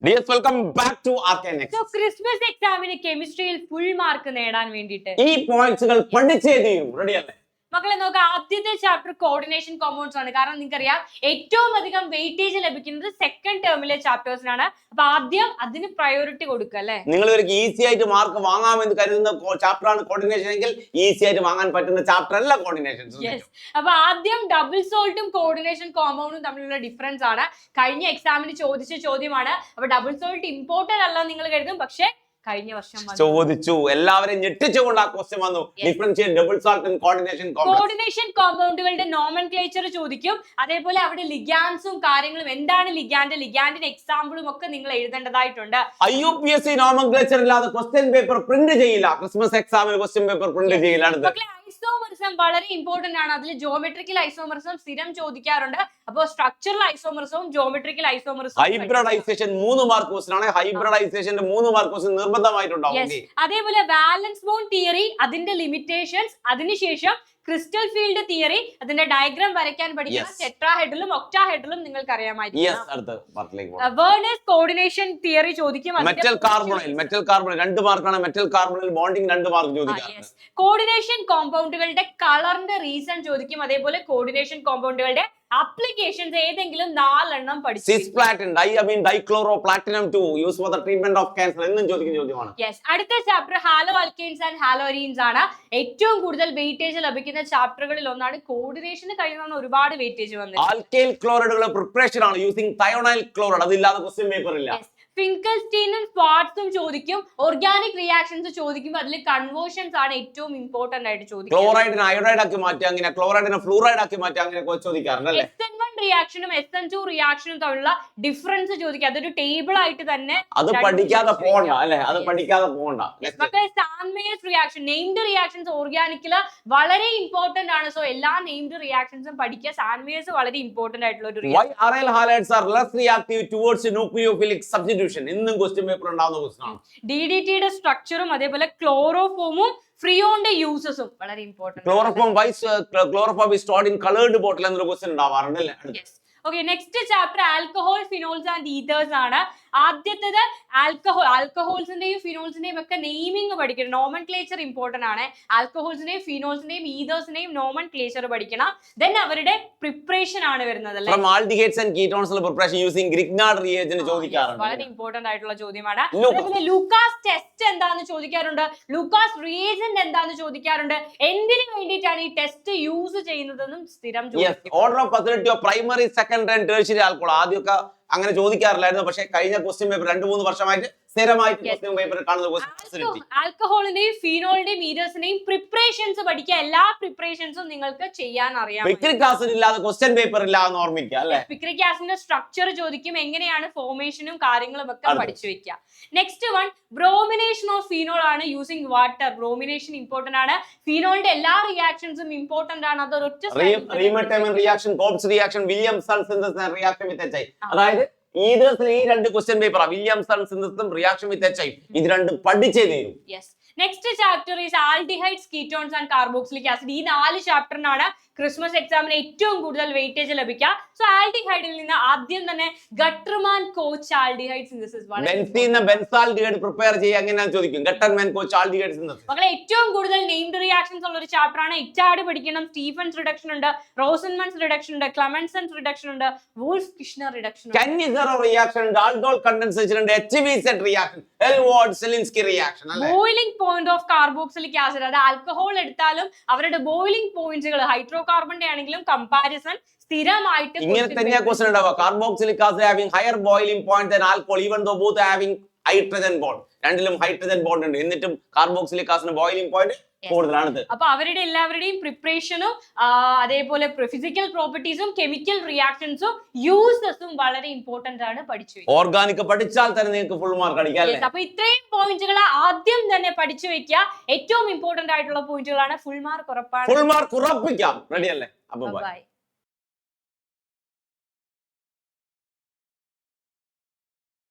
Dears, welcome back to Arcanex. So, Christmas examine chemistry full mark നേടാൻ വേണ്ടിയിട്ട് ഈ പോയിന്റ്സുകൾ പഠിച്ചേ തീരും. റെഡി അല്ലേ? മക്കളെ നോക്കുക, ആദ്യത്തെ ചാപ്റ്റർ കോർഡിനേഷൻ കോമ്പൗണ്ട്സ് ആണ്. കാരണം നിങ്ങൾക്കറിയാം ഏറ്റവും അധികം വെയിറ്റേജ് ലഭിക്കുന്നത് സെക്കൻഡ് ടേമിലെ ചാപ്റ്റേഴ്സിനാണ്. അപ്പൊ ആദ്യം അതിന് പ്രയോറിറ്റി കൊടുക്കുക അല്ലെ. നിങ്ങൾ ഒരു ഈസി ആയിട്ട് മാർക്ക് വാങ്ങാമെന്ന് കരുതുന്ന ചാപ്റ്റർ ആണ് കോർഡിനേഷൻ എങ്കിൽ ഈസി ആയിട്ട് വാങ്ങാൻ പറ്റുന്ന ചാപ്റ്റർ അല്ല കോർഡിനേഷൻ. അപ്പൊ ആദ്യം ഡബിൾ സോൾട്ടും കോർഡിനേഷൻ കോമ്പൗണ്ടും തമ്മിലുള്ള ഡിഫറൻസ് ആണ്. കഴിഞ്ഞ എക്സാമിന് ചോദിച്ച ചോദ്യമാണ്. അപ്പൊ ഡബിൾ സോൾട്ട് ഇമ്പോർട്ടന്റ് അല്ല നിങ്ങൾ കരുതും, പക്ഷെ കഴിഞ്ഞ വർഷം ചോദിച്ചു, എല്ലാവരെയും ഞെട്ടിച്ചുകൊണ്ട് ആ ക്വസ്റ്റ്യൻ വന്നു. Differentiate double salt and coordination കോമ്പൗണ്ടുകളുടെ നോമൻക്ലേച്ചർ ചോദിക്കും. അതേപോലെ അവിടെ ലിഗാൻസും കാര്യങ്ങളും, എന്താണ് ലിഗാൻഡിന്റെ എക്സാമ്പിളും ഒക്കെ നിങ്ങൾ എഴുതേണ്ടതായിട്ടുണ്ട്. IUPAC നോമൻക്ലേച്ചർ ഇല്ലാതെ ക്വസ്റ്റ്യൻ പേപ്പർ പ്രിന്റ് ചെയ്യില്ല. ക്രിസ്മസ് എക്സാമിന് ക്വസ്റ്റ്യൻ പേപ്പർ പ്രിന്റ് ചെയ്യില്ല. ഐസോമറിസം വളരെ ഇമ്പോർട്ടന്റ് ആണ്. അതിൽ ജോമെട്രിക്കൽ ഐസോമറിസം സ്ഥിരം ചോദിക്കാറുണ്ട്. അപ്പൊ സ്ട്രക്ചറൽ ഐസോമറിസവും ജോമെട്രിക്കൽ ഐസോമറിസവും. ഹൈബ്രിഡൈസേഷൻ 3 മാർക്ക് ക്വസ്റ്റ്യൻ ആണ്. ഹൈബ്രിഡൈസേഷന്റെ 3 മാർക്ക് ക്വസ്റ്റ്യൻ നിർബന്ധമായിട്ടുണ്ടാവും. അതേപോലെ വാലൻസ് ബോണ്ട് തിയറി, അതിന്റെ ലിമിറ്റേഷൻസ്, അതിനുശേഷം ക്രിസ്റ്റൽ ഫീൽഡ് തിയറി, അതിന്റെ ഡയഗ്രാം വരയ്ക്കാൻ പഠിക്കണം. ടെട്രാഹെഡ്രലും ഒക്ടാഹെഡ്രലും നിങ്ങൾക്ക് അറിയാമായിരിക്കും. വേർനേഴ്സ് കോർഡിനേഷൻ തിയറി ചോദിക്കും. മെറ്റൽ കാർബണിൽ 2 മാർക്കാണ്. മെറ്റൽ കാർബണിൽ ബോണ്ടിങ് 2 മാർക്ക് ചോദിക്കും. കോർഡിനേഷൻ കോമ്പൗണ്ടുകളുടെ കളറിന്റെ റീസൺ ചോദിക്കും. അതേപോലെ കോർഡിനേഷൻ കോമ്പൗണ്ടുകളുടെ അപ്ലിക്കേഷൻസ് ഏതെങ്കിലും 4 എണ്ണം പഠിച്ചു. Cisplatin, dichloroplatinum 2 use for the treatment of cancer എന്നും ചോദിക്കുന്ന ചോദ്യമാണ്. അടുത്ത chapter haloalkanes and haloarenes ആണ്. ഏറ്റവും കൂടുതൽ വെയിറ്റേജ് ലഭിക്കുന്ന ചാപ്റ്ററുകളിൽ ഒന്നാണ്. കോർഡിനേഷന് കഴിയുന്ന ഒരുപാട് വെയിറ്റേജ് വന്നത്. ആൽക്കൈൽ ക്ലോറൈഡുകളുടെ പ്രിപ്പറേഷൻ ആണ് യൂസിങ് തയോണൈൽ ക്ലോറൈഡ്. അതില്ലാതെ ക്വസ്റ്റ്യൻ പേപ്പർ ഇല്ല. ഫിങ്കൽസ്റ്റീനും സ്വാർട്സും ചോദിക്കും. ഓർഗാനിക് റിയാക്ഷൻസ് ചോദിക്കുമ്പോൾ അതിൽ കൺവേർഷൻസ് ആണ് ഏറ്റവും ഇമ്പോർട്ടന്റ് ആയിട്ട് ചോദിക്കുന്നത്. ക്ലോറൈഡിനെ അയോഡൈഡ് ആക്കി മാറ്റി, അങ്ങനെ ക്ലോറൈഡിനെ ഫ്ലൂറൈഡ് ആക്കി മാറ്റി, അങ്ങനെ ചോദിക്കാറുണ്ട്. SN1 റിയാക്ഷനും SN2 റിയാക്ഷനും തമ്മിലുള്ള ഡിഫറൻസ് ചോദിക്കുക. അതൊരു ടേബിൾ ആയിട്ട് തന്നെ അത് പഠിക്കാതെ പോകണ്ട അല്ലെ. അത് പഠിക്കാതെ പോകണ്ട. സാൻമേയസ് റിയാക്ഷൻ, നെയിംഡ് റിയാക്ഷൻസ് ഓർഗാനിക്കില് വളരെ ഇമ്പോർട്ടന്റ് ആണ്. സോ എല്ലാ നെയിംഡ് റിയാക്ഷൻസും പഠിക്കുക. സാൻമേയസ് വളരെ ഇമ്പോർട്ടന്റ് ആയിട്ടുള്ള ഒരു reaction. Why aryl halides are less reactive towards nucleophilic substitution? ഇന്നും ക്വസ്റ്റ്യൻ പേപ്പർ ഉണ്ടാവുന്ന ക്വസ്റ്റ്യൻ ആണ്. DDTയുടെ സ്ട്രക്ചറും അതേപോലെ ക്ലോറോഫോമും ഫ്രിയോണിന്റെ യൂസസും വളരെ important. Chloroform is stored in colored bottle എന്നൊരു ക്വസ്റ്റ്യൻ ഉണ്ടാവാറുണ്ട് അല്ലേ. Okay, next chapter alcohol, phenols and ethers ആണ്. ആദ്യത്തേത് ആൽക്കഹോൾസിന്റെയും ഫിനോൾസിന്റെയും ഒക്കെ നെയിമിംഗ് പഠിക്കണം. നോമൻക്ലേച്ചർ ഇമ്പോർട്ടന്റ് ആണ്. ആൽക്കഹോൾസിന്റെയും ഫിനോൾസിന്റെയും ഈതേഴ്സിന്റെയും നോമൻക്ലേച്ചർ പഠിക്കണം. ദെൻ അവരുടെ പ്രിപ്പറേഷൻ ആണ് വരുന്നത് അല്ലേ. From aldehydes and ketones preparation using Grignard reagent ചോദിക്കാറുണ്ട്. വളരെ ഇമ്പോർട്ടന്റ് ആയിട്ടുള്ള ചോദ്യമാണ്. അതേപോലെ ലൂക്കാസ് ടെസ്റ്റ് എന്താന്ന് ചോദിക്കാറുണ്ട്. ലൂക്കാസ് റിയേജന്റ് എന്താന്ന് ചോദിക്കാറുണ്ട്. എന്തിനു വേണ്ടിയിട്ടാണ് ഈ ടെസ്റ്റ് യൂസ് ചെയ്യുന്നതെന്നും സ്ഥിരം ചോദിക്കും. Order of facility of primary, secondary and tertiary alcohol ആദ്യമൊക്കെ അങ്ങനെ ചോദിക്കാറില്ലായിരുന്നു. പക്ഷേ കഴിഞ്ഞ ക്വസ്റ്റ്യൻ പേപ്പർ 2-3 വർഷമായിട്ട് സ്ഥിരമായിട്ട് ക്വസ്റ്റ്യൻ പേപ്പർ കാണുന്ന ആൽക്കഹോളിന്റെയും ഫീനോളിന്റെയും ഈതേഴ്സിന്റെയും പ്രിപ്പറേഷൻസ് പഠിക്കുക. എല്ലാ പ്രിപ്പറേഷൻസും നിങ്ങൾക്ക് ചെയ്യാൻ അറിയാം. പിക്രിക് ആസിഡ് ഇല്ലാതെ ക്വസ്റ്റ്യൻ പേപ്പർ ഇല്ല എന്ന് ഓർമ്മിക്കുക അല്ലേ. പിക്രിക് ആസിഡിന്റെ സ്ട്രക്ചർ ചോദിക്കും. എങ്ങനെയാണ് ഫോർമേഷനും കാര്യങ്ങളും ഒക്കെ പഠിച്ചു വെക്കുക. Next one bromination of phenol ആണ് യൂസിങ് വാട്ടർ. ബ്രോമിനേഷൻ ഇമ്പോർട്ടന്റ് ആണ്. ഫീനോളിന്റെ എല്ലാ റിയാക്ഷൻസും ഇമ്പോർട്ടന്റ് ആണ്. അത് ഒരൊറ്റ reaction, Kolbe's reaction, Williamson synthesis reaction with HI. അതായത് ഈ 2 ക്വസ്റ്റ്യൻ പേപ്പർ വില്യംസൺ സിന്തസിസും റിയാക്ഷൻ വിത്ത് HI. ഇത് രണ്ടും പഠിച്ചേ തീരും. Next chapter is aldehydes, ketones and carboxylic acid. ഈ 4 ചാപ്റ്ററിനാണ് ക്രിസ്മസ് എക്സാമിന് ഏറ്റവും കൂടുതൽ വെയിറ്റേജ് ലഭിക്കുക. സോ ആൽഡിഹൈഡിൽ നിന്ന് ആദ്യം തന്നെ Gattermann coach aldehyde synthesis. Benzaldehyde prepare ചെയ്യുക എങ്ങനെയാണെന്ന് ചോദിക്കും. Gattermann coach aldehyde synthesis. മക്കളെ ഏറ്റവും കൂടുതൽ നെയിംഡ് റിയാക്ഷൻസ് ഉള്ള ഒരു ചാപ്റ്റർ ആണ്. ഇറ്റാഡ് പഠിക്കണം. സ്റ്റീഫൻസ് റിഡക്ഷൻ ഉണ്ട്, റോസൻമൻസ് റിഡക്ഷൻ ഉണ്ട്, ക്ലെമൻസൺസ് റിഡക്ഷൻ ഉണ്ട്, വോൾഫ് കിഷ്ണർ റിഡക്ഷൻ ഉണ്ട്, കന്നിസറോ റിയാക്ഷൻ ഉണ്ട്, ആൽഡോൾ കണ്ടൻസേഷൻ ഉണ്ട്, HVZ റിയാക്ഷൻ, എൽവാർഡ് സെലിൻസ്കി റിയാക്ഷൻ അല്ലേ. Boiling point of carboxylic acid, അത് ആൽക്കഹോൾ എടുത്താലും അവരുടെ ബോയിലിംഗ് പോയിന്റ്സുകൾ ഹൈഡ്രോകാർബണിന്റെ ആണെങ്കിലും കമ്പാരിസൺ സ്ഥിരമായിട്ട് ഇങ്ങനെ തന്നെയാ ക്വസ്റ്റ്യൻ ഉണ്ടാവുക. Carboxylic acid having higher boiling point than alcohol even though both having hydrogen bond. രണ്ടിലും ഹൈഡ്രജൻ ബോണ്ട് ഉണ്ട്. എന്നിട്ടും കാർബോക്സിലിക് ആസിഡിന് ബോയിലിംഗ് പോയിന്റ് കൂടുതലാണ്. അപ്പൊ അവരുടെ എല്ലാവരുടെയും പ്രിപ്പറേഷനും അതേപോലെ ഫിസിക്കൽ പ്രോപ്പർട്ടീസും കെമിക്കൽ റിയാക്ഷൻസും യൂസസും വളരെ ഇമ്പോർട്ടന്റ് ആണ്. പഠിച്ചു ഓർഗാനിക് പഠിച്ചാൽ തന്നെ നിങ്ങൾക്ക് ഫുൾ മാർക്ക് അടിക്കാം. അപ്പൊ ഇത്രയും പോയിന്റുകൾ ആദ്യം തന്നെ പഠിച്ചു വെക്കുക. ഏറ്റവും ഇമ്പോർട്ടന്റ് ആയിട്ടുള്ള പോയിന്റുകളാണ്. ഫുൾ മാർക്ക് ഉറപ്പാണ്. ഫുൾ മാർക്ക് ഉറപ്പിക്കാം. റെഡി അല്ലേ? അപ്പൊ ബൈ.